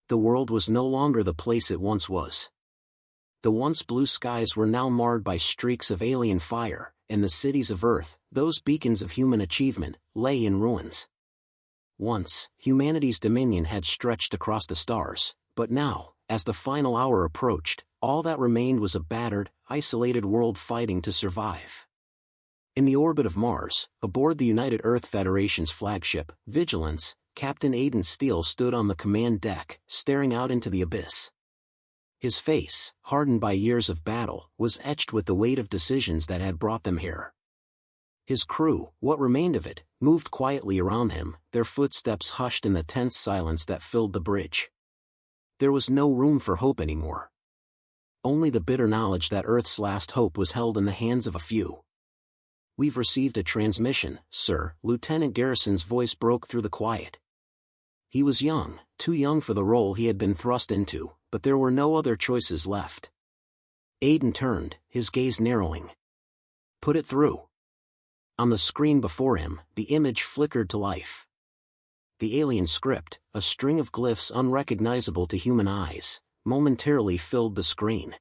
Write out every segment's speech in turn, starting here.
The world was no longer the place it once was. The once blue skies were now marred by streaks of alien fire, and the cities of Earth, those beacons of human achievement, lay in ruins. Once, humanity's dominion had stretched across the stars, but now, as the final hour approached, all that remained was a battered, isolated world fighting to survive. In the orbit of Mars, aboard the United Earth Federation's flagship, Vigilance, Captain Aiden Steele stood on the command deck, staring out into the abyss. His face, hardened by years of battle, was etched with the weight of decisions that had brought them here. His crew, what remained of it, moved quietly around him, their footsteps hushed in the tense silence that filled the bridge. There was no room for hope anymore. Only the bitter knowledge that Earth's last hope was held in the hands of a few. "We've received a transmission, sir," Lieutenant Garrison's voice broke through the quiet. He was young, too young for the role he had been thrust into, but there were no other choices left. Aiden turned, his gaze narrowing. "Put it through." On the screen before him, the image flickered to life. The alien script, a string of glyphs unrecognizable to human eyes, momentarily filled the screen.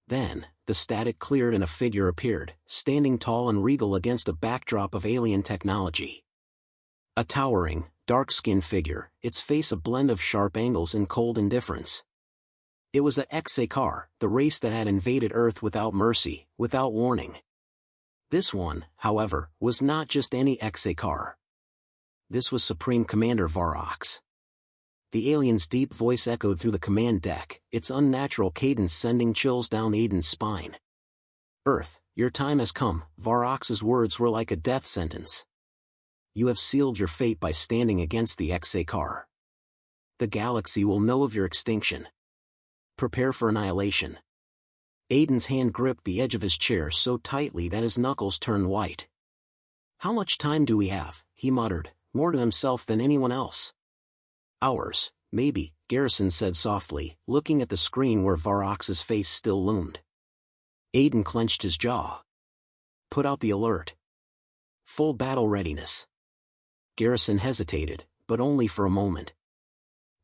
Then, the static cleared and a figure appeared, standing tall and regal against a backdrop of alien technology. A towering, dark-skinned figure, its face a blend of sharp angles and cold indifference. It was a Xa'kar, the race that had invaded Earth without mercy, without warning. This one, however, was not just any Xa'kar. This was Supreme Commander Varrox. The alien's deep voice echoed through the command deck, its unnatural cadence sending chills down Aiden's spine. "Earth, your time has come," Varrox's words were like a death sentence. "You have sealed your fate by standing against the Xa'kar. The galaxy will know of your extinction. Prepare for annihilation." Aiden's hand gripped the edge of his chair so tightly that his knuckles turned white. "How much time do we have?" he muttered, more to himself than anyone else. "Hours, maybe," Garrison said softly, looking at the screen where Varrox's face still loomed. Aiden clenched his jaw. "Put out the alert. Full battle readiness." Garrison hesitated, but only for a moment.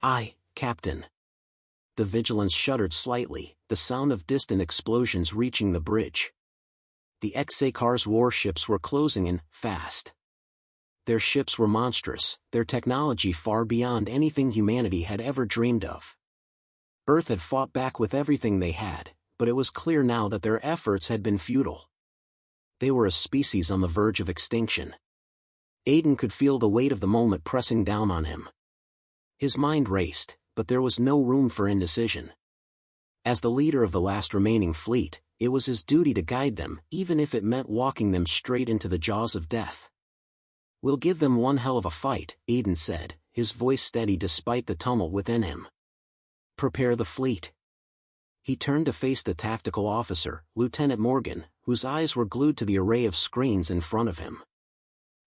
"Aye, Captain." The Vigilance shuddered slightly, the sound of distant explosions reaching the bridge. The Xa'kar's warships were closing in, fast. Their ships were monstrous, their technology far beyond anything humanity had ever dreamed of. Earth had fought back with everything they had, but it was clear now that their efforts had been futile. They were a species on the verge of extinction. Aiden could feel the weight of the moment pressing down on him. His mind raced, but there was no room for indecision. As the leader of the last remaining fleet, it was his duty to guide them, even if it meant walking them straight into the jaws of death. "We'll give them one hell of a fight," Aiden said, his voice steady despite the tumult within him. "Prepare the fleet." He turned to face the tactical officer, Lieutenant Morgan, whose eyes were glued to the array of screens in front of him.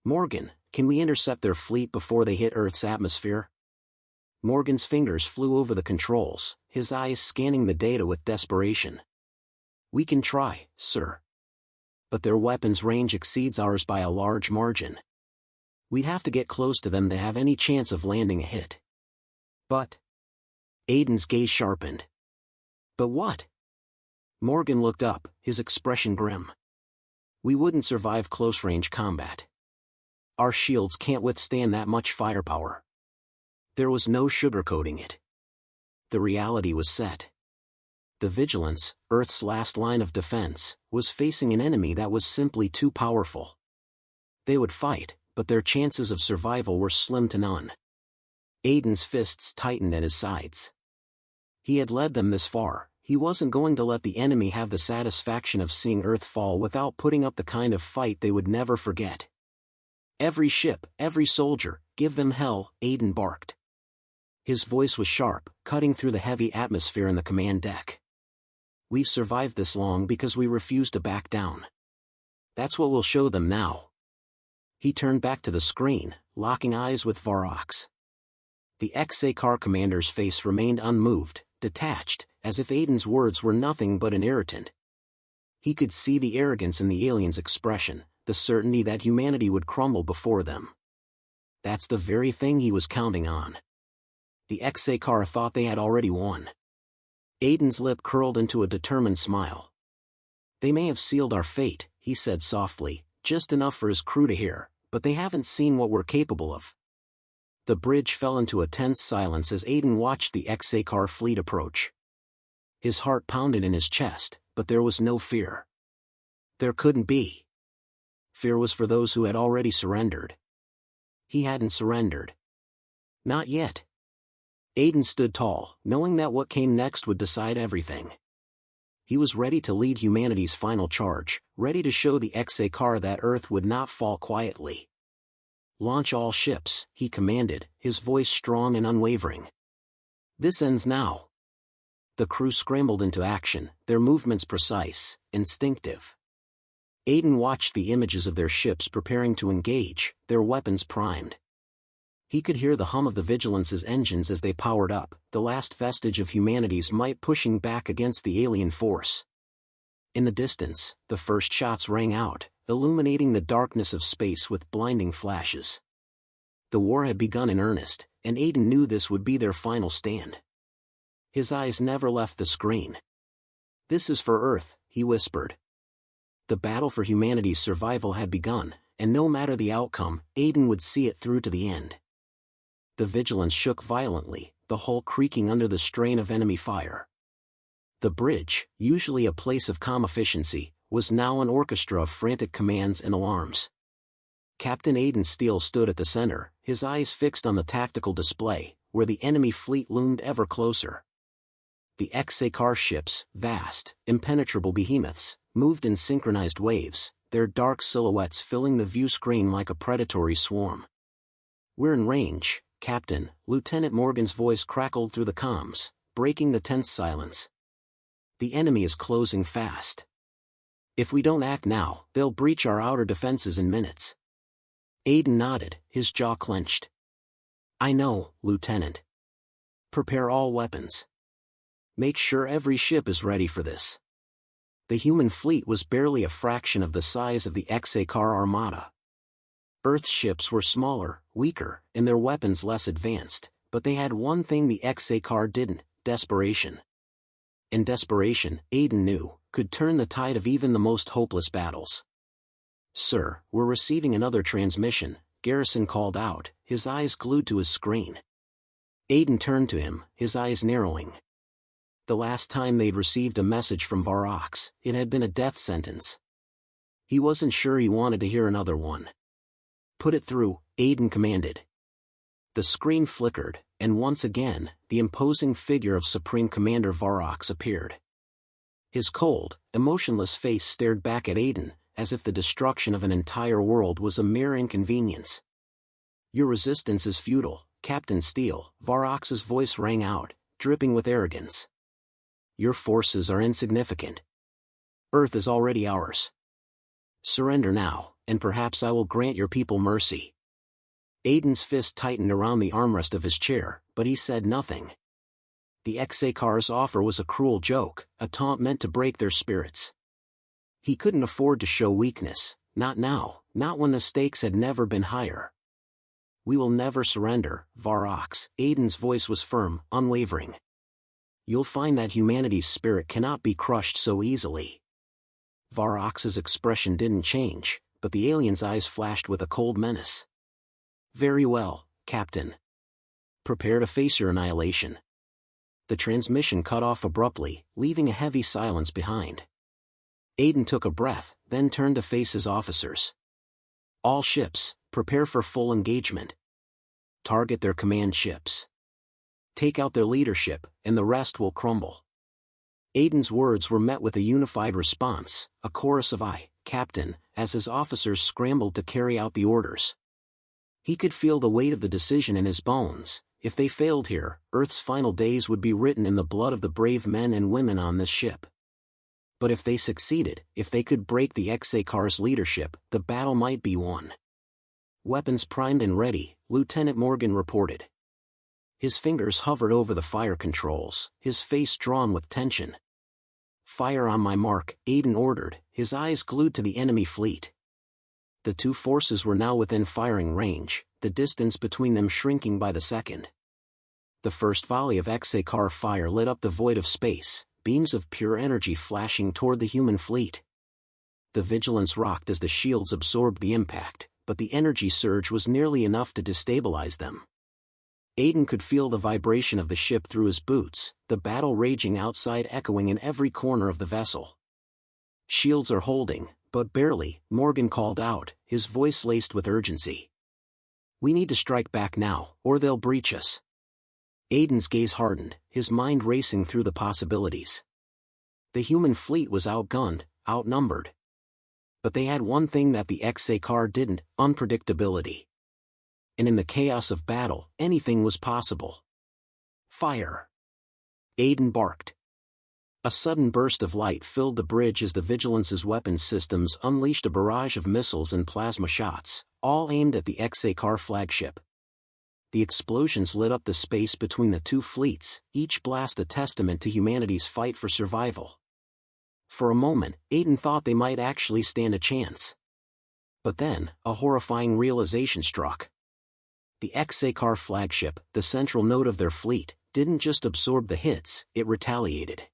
"Morgan, can we intercept their fleet before they hit Earth's atmosphere?" Morgan's fingers flew over the controls, his eyes scanning the data with desperation. "We can try, sir. But their weapons range exceeds ours by a large margin. We'd have to get close to them to have any chance of landing a hit." "But..." Aiden's gaze sharpened. "But what?" Morgan looked up, his expression grim. "We wouldn't survive close-range combat. Our shields can't withstand that much firepower." There was no sugarcoating it. The reality was set. The Vigilance, Earth's last line of defense, was facing an enemy that was simply too powerful. They would fight, but their chances of survival were slim to none. Aiden's fists tightened at his sides. He had led them this far, he wasn't going to let the enemy have the satisfaction of seeing Earth fall without putting up the kind of fight they would never forget. "Every ship, every soldier, give them hell," Aiden barked. His voice was sharp, cutting through the heavy atmosphere in the command deck. "We've survived this long because we refuse to back down. That's what we'll show them now." He turned back to the screen, locking eyes with Varrox. The Xa'kar commander's face remained unmoved, detached, as if Aiden's words were nothing but an irritant. He could see the arrogance in the alien's expression, the certainty that humanity would crumble before them. That's the very thing he was counting on. the Xa'kar thought they had already won. Aiden's lip curled into a determined smile. They may have sealed our fate, he said softly, just enough for his crew to hear, but they haven't seen what we're capable of. The bridge fell into a tense silence as Aiden watched the Xa'kar fleet approach. His heart pounded in his chest, but there was no fear. There couldn't be. Fear was for those who had already surrendered. He hadn't surrendered. Not yet. Aiden stood tall, knowing that what came next would decide everything. He was ready to lead humanity's final charge, ready to show the Xa'kar that Earth would not fall quietly. Launch all ships, he commanded, his voice strong and unwavering. This ends now. The crew scrambled into action, their movements precise, instinctive. Aiden watched the images of their ships preparing to engage, their weapons primed. He could hear the hum of the Vigilance's engines as they powered up, the last vestige of humanity's might pushing back against the alien force. In the distance, the first shots rang out, illuminating the darkness of space with blinding flashes. The war had begun in earnest, and Aiden knew this would be their final stand. His eyes never left the screen. "This is for Earth," he whispered. The battle for humanity's survival had begun, and no matter the outcome, Aiden would see it through to the end. The Vigilance shook violently, the hull creaking under the strain of enemy fire. The bridge, usually a place of calm efficiency, was now an orchestra of frantic commands and alarms. Captain Aiden Steele stood at the center, his eyes fixed on the tactical display, where the enemy fleet loomed ever closer. The Xa'kar ships, vast, impenetrable behemoths, moved in synchronized waves, their dark silhouettes filling the view screen like a predatory swarm. "We're in range, Captain," Lieutenant Morgan's voice crackled through the comms, breaking the tense silence. "The enemy is closing fast. If we don't act now, they'll breach our outer defenses in minutes." Aiden nodded, his jaw clenched. "I know, Lieutenant. Prepare all weapons. Make sure every ship is ready for this." The human fleet was barely a fraction of the size of the Xa'kar armada. Earth's ships were smaller, weaker, and their weapons less advanced, but they had one thing the Xa'kar didn't: desperation. And desperation, Aiden knew, could turn the tide of even the most hopeless battles. "Sir, we're receiving another transmission," Garrison called out, his eyes glued to his screen. Aiden turned to him, his eyes narrowing. The last time they'd received a message from Varox, it had been a death sentence. He wasn't sure he wanted to hear another one. "Put it through," Aiden commanded. The screen flickered, and once again, the imposing figure of Supreme Commander Varox appeared. His cold, emotionless face stared back at Aiden, as if the destruction of an entire world was a mere inconvenience. "Your resistance is futile, Captain Steele," Varox's voice rang out, dripping with arrogance. "Your forces are insignificant. Earth is already ours. Surrender now, and perhaps I will grant your people mercy." Aiden's fist tightened around the armrest of his chair, but he said nothing. The Xa'kar's offer was a cruel joke, a taunt meant to break their spirits. He couldn't afford to show weakness, not now, not when the stakes had never been higher. "We will never surrender, Varox," Aiden's voice was firm, unwavering. "You'll find that humanity's spirit cannot be crushed so easily." Varox's expression didn't change, but the alien's eyes flashed with a cold menace. "Very well, Captain. Prepare to face your annihilation." The transmission cut off abruptly, leaving a heavy silence behind. Aiden took a breath, then turned to face his officers. "All ships, prepare for full engagement. Target their command ships. Take out their leadership, and the rest will crumble." Aiden's words were met with a unified response, a chorus of "Aye, Captain," as his officers scrambled to carry out the orders. He could feel the weight of the decision in his bones. If they failed here, Earth's final days would be written in the blood of the brave men and women on this ship. But if they succeeded, if they could break the Xa'kar's leadership, the battle might be won. "Weapons primed and ready," Lieutenant Morgan reported. His fingers hovered over the fire controls, his face drawn with tension. "Fire on my mark," Aiden ordered, his eyes glued to the enemy fleet. The two forces were now within firing range, the distance between them shrinking by the second. The first volley of Xa'kar fire lit up the void of space, beams of pure energy flashing toward the human fleet. The Vigilance rocked as the shields absorbed the impact, but the energy surge was nearly enough to destabilize them. Aiden could feel the vibration of the ship through his boots, the battle raging outside echoing in every corner of the vessel. "Shields are holding, but barely," Morgan called out, his voice laced with urgency. "We need to strike back now, or they'll breach us." Aiden's gaze hardened, his mind racing through the possibilities. The human fleet was outgunned, outnumbered. But they had one thing that the Xa'kar didn't: unpredictability. And in the chaos of battle, anything was possible. "Fire!" Aiden barked. A sudden burst of light filled the bridge as the Vigilance's weapons systems unleashed a barrage of missiles and plasma shots, all aimed at the Xa'kar flagship. The explosions lit up the space between the two fleets, each blast a testament to humanity's fight for survival. For a moment, Aiden thought they might actually stand a chance. But then, a horrifying realization struck. The Xa'kar flagship, the central node of their fleet, didn't just absorb the hits, it retaliated.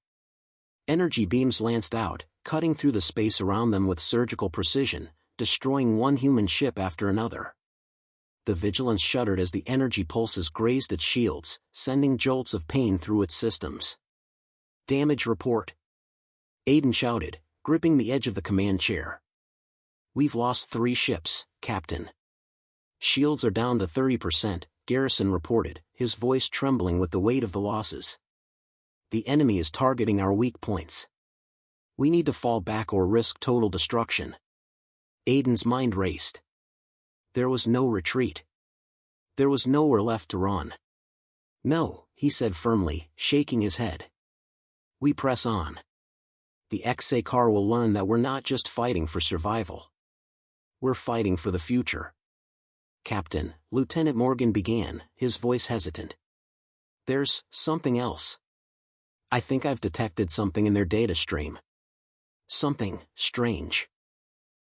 Energy beams lanced out, cutting through the space around them with surgical precision, destroying one human ship after another. The Vigilance shuddered as the energy pulses grazed its shields, sending jolts of pain through its systems. "Damage report," Aiden shouted, gripping the edge of the command chair. "We've lost 3 ships, Captain." "Shields are down to 30%, Garrison reported, his voice trembling with the weight of the losses. "The enemy is targeting our weak points. We need to fall back or risk total destruction." Aiden's mind raced. There was no retreat. There was nowhere left to run. "No," he said firmly, shaking his head. "We press on. The Xa'kar will learn that we're not just fighting for survival. We're fighting for the future." "Captain," Lieutenant Morgan began, his voice hesitant. "There's something else. I think I've detected something in their data stream. Something strange."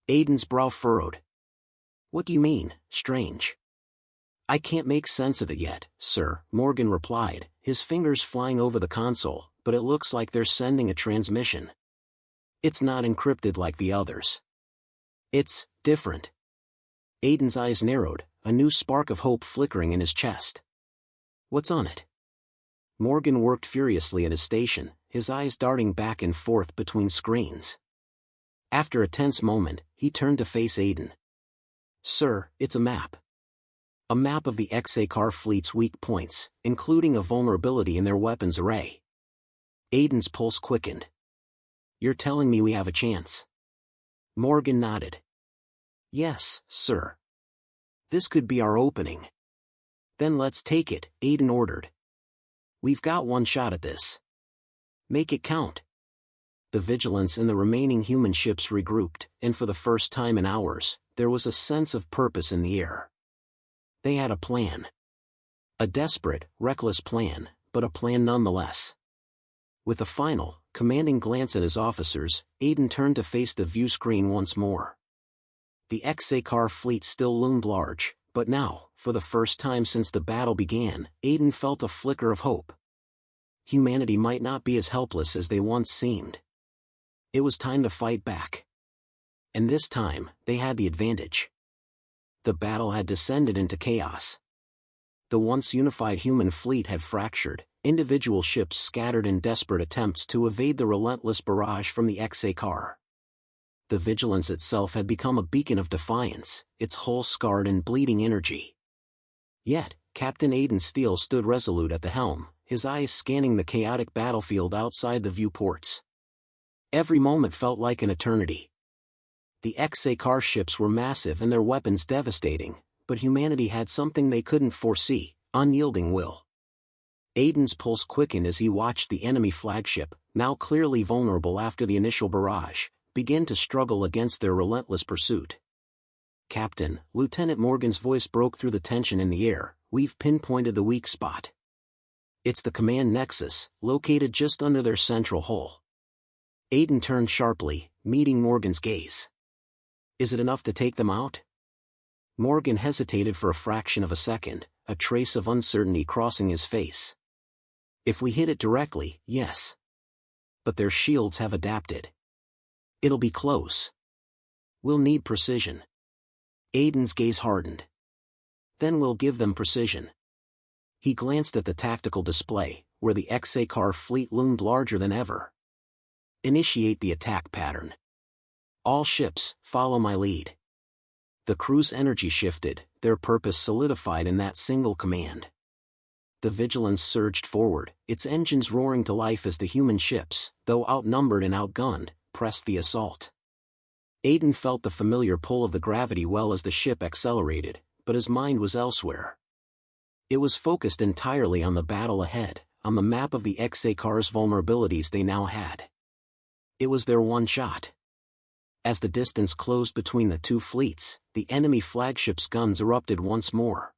Aiden's brow furrowed. "What do you mean, strange?" "I can't make sense of it yet, sir," Morgan replied, his fingers flying over the console, "but it looks like they're sending a transmission. It's not encrypted like the others. It's different." Aiden's eyes narrowed, a new spark of hope flickering in his chest. "What's on it?" Morgan worked furiously at his station, his eyes darting back and forth between screens. After a tense moment, he turned to face Aiden. "Sir, it's a map. A map of the Xa'kar fleet's weak points, including a vulnerability in their weapons array." Aiden's pulse quickened. "You're telling me we have a chance?" Morgan nodded. "Yes, sir. This could be our opening." "Then let's take it," Aiden ordered. "We've got one shot at this. Make it count." The Vigilance and the remaining human ships regrouped, and for the first time in hours, there was a sense of purpose in the air. They had a plan. A desperate, reckless plan, but a plan nonetheless. With a final, commanding glance at his officers, Aiden turned to face the view screen once more. The Xa'kar fleet still loomed large, but now, for the first time since the battle began, Aiden felt a flicker of hope. Humanity might not be as helpless as they once seemed. It was time to fight back. And this time, they had the advantage. The battle had descended into chaos. The once unified human fleet had fractured, individual ships scattered in desperate attempts to evade the relentless barrage from the Xa'kar. The Vigilance itself had become a beacon of defiance, its hull scarred and bleeding energy. Yet, Captain Aiden Steele stood resolute at the helm, his eyes scanning the chaotic battlefield outside the viewports. Every moment felt like an eternity. The Xa'kar ships were massive and their weapons devastating, but humanity had something they couldn't foresee: unyielding will. Aiden's pulse quickened as he watched the enemy flagship, now clearly vulnerable after the initial barrage, begin to struggle against their relentless pursuit. "Captain," Lieutenant Morgan's voice broke through the tension in the air, "we've pinpointed the weak spot. It's the command nexus, located just under their central hull." Aiden turned sharply, meeting Morgan's gaze. "Is it enough to take them out?" Morgan hesitated for a fraction of a second, a trace of uncertainty crossing his face. If we hit it directly, yes. But their shields have adapted. It'll be close. We'll need precision. Aiden's gaze hardened. Then we'll give them precision. He glanced at the tactical display, where the Xa'kar fleet loomed larger than ever. Initiate the attack pattern. All ships, follow my lead. The crew's energy shifted, their purpose solidified in that single command. The Vigilance surged forward, its engines roaring to life as the human ships, though outnumbered and outgunned, pressed the assault. Aiden felt the familiar pull of the gravity well as the ship accelerated, but his mind was elsewhere. It was focused entirely on the battle ahead, on the map of the Xa'kar's vulnerabilities they now had. It was their one shot. As the distance closed between the two fleets, the enemy flagship's guns erupted once more.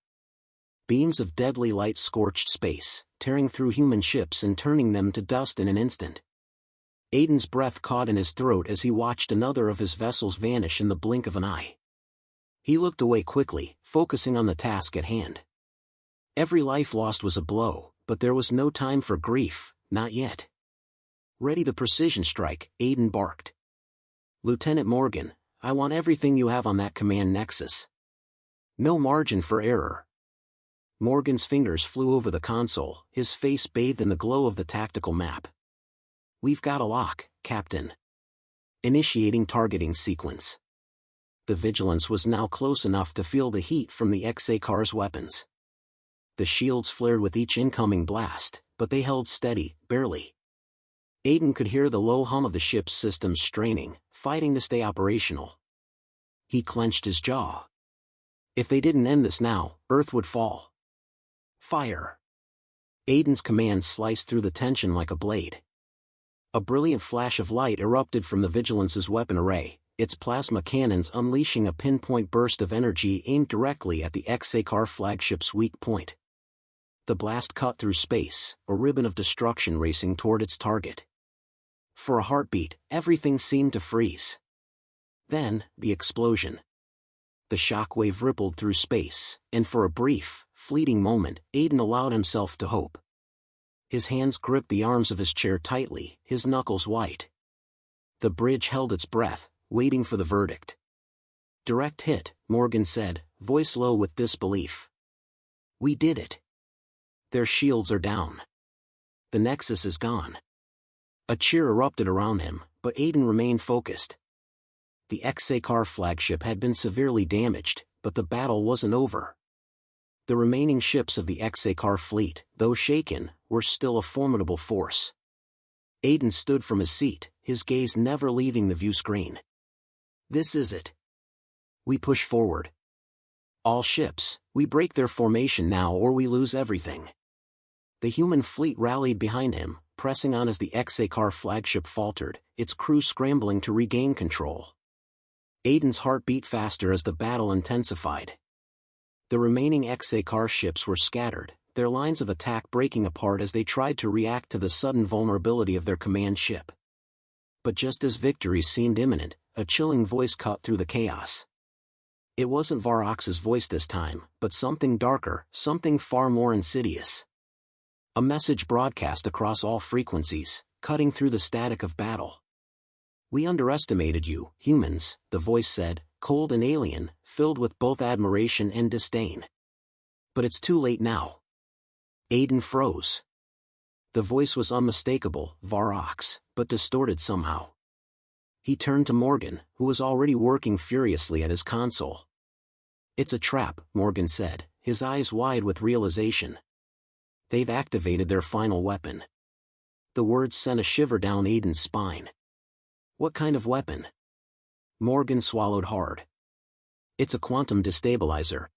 Beams of deadly light scorched space, tearing through human ships and turning them to dust in an instant. Aiden's breath caught in his throat as he watched another of his vessels vanish in the blink of an eye. He looked away quickly, focusing on the task at hand. Every life lost was a blow, but there was no time for grief, not yet. Ready the precision strike, Aiden barked. Lieutenant Morgan, I want everything you have on that command nexus. No margin for error. Morgan's fingers flew over the console, his face bathed in the glow of the tactical map. We've got a lock, Captain. Initiating targeting sequence. The Vigilance was now close enough to feel the heat from the Xa'kar's weapons. The shields flared with each incoming blast, but they held steady, barely. Aiden could hear the low hum of the ship's systems straining, fighting to stay operational. He clenched his jaw. If they didn't end this now, Earth would fall. Fire! Aiden's command sliced through the tension like a blade. A brilliant flash of light erupted from the Vigilance's weapon array, its plasma cannons unleashing a pinpoint burst of energy aimed directly at the Xa'kar flagship's weak point. The blast cut through space, a ribbon of destruction racing toward its target. For a heartbeat, everything seemed to freeze. Then, the explosion. The shockwave rippled through space, and for a brief, fleeting moment, Aiden allowed himself to hope. His hands gripped the arms of his chair tightly, his knuckles white. The bridge held its breath, waiting for the verdict. Direct hit, Morgan said, voice low with disbelief. We did it. Their shields are down. The Nexus is gone. A cheer erupted around him, but Aiden remained focused. The Xa'kar flagship had been severely damaged, but the battle wasn't over. The remaining ships of the Xa'kar fleet, though shaken, were still a formidable force. Aiden stood from his seat, his gaze never leaving the view screen. This is it. We push forward. All ships, we break their formation now or we lose everything. The human fleet rallied behind him, pressing on as the Xa'kar flagship faltered, its crew scrambling to regain control. Aiden's heart beat faster as the battle intensified. The remaining Xa'kar ships were scattered, their lines of attack breaking apart as they tried to react to the sudden vulnerability of their command ship. But just as victory seemed imminent, a chilling voice cut through the chaos. It wasn't Varrox's voice this time, but something darker, something far more insidious. A message broadcast across all frequencies, cutting through the static of battle. We underestimated you, humans, the voice said, cold and alien, filled with both admiration and disdain. But it's too late now. Aiden froze. The voice was unmistakable, Varrox, but distorted somehow. He turned to Morgan, who was already working furiously at his console. It's a trap, Morgan said, his eyes wide with realization. They've activated their final weapon. The words sent a shiver down Aiden's spine. What kind of weapon? Morgan swallowed hard. It's a quantum destabilizer.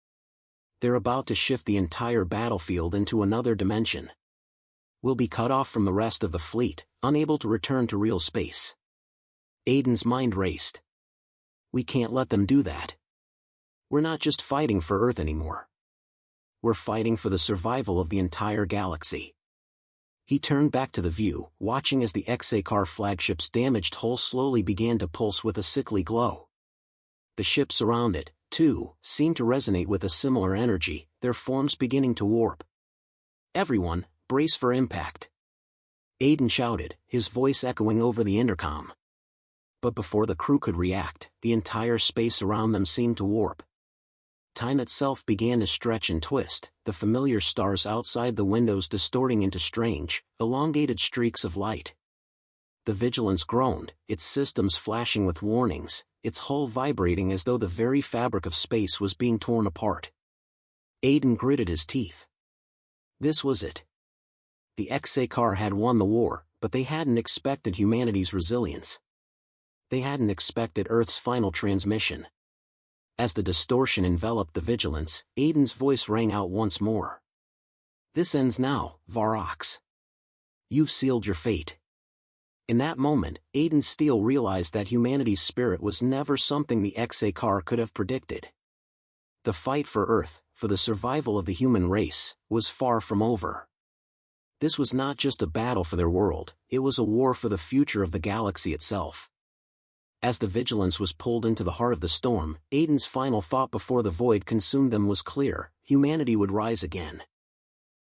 They're about to shift the entire battlefield into another dimension. We'll be cut off from the rest of the fleet, unable to return to real space. Aiden's mind raced. We can't let them do that. We're not just fighting for Earth anymore. We're fighting for the survival of the entire galaxy. He turned back to the view, watching as the Xa'kar flagship's damaged hull slowly began to pulse with a sickly glow. The ships around it, too, seemed to resonate with a similar energy, their forms beginning to warp. "Everyone, brace for impact," Aiden shouted, his voice echoing over the intercom. But before the crew could react, the entire space around them seemed to warp. Time itself began to stretch and twist, the familiar stars outside the windows distorting into strange, elongated streaks of light. The Vigilance groaned, its systems flashing with warnings, its hull vibrating as though the very fabric of space was being torn apart. Aiden gritted his teeth. This was it. The Xa'kar had won the war, but they hadn't expected humanity's resilience. They hadn't expected Earth's final transmission. As the distortion enveloped the Vigilance, Aiden's voice rang out once more. "This ends now, Varox. You've sealed your fate." In that moment, Aiden Steele realized that humanity's spirit was never something the Xa'kar could have predicted. The fight for Earth, for the survival of the human race, was far from over. This was not just a battle for their world, it was a war for the future of the galaxy itself. As the Vigilance was pulled into the heart of the storm, Aiden's final thought before the void consumed them was clear: humanity would rise again.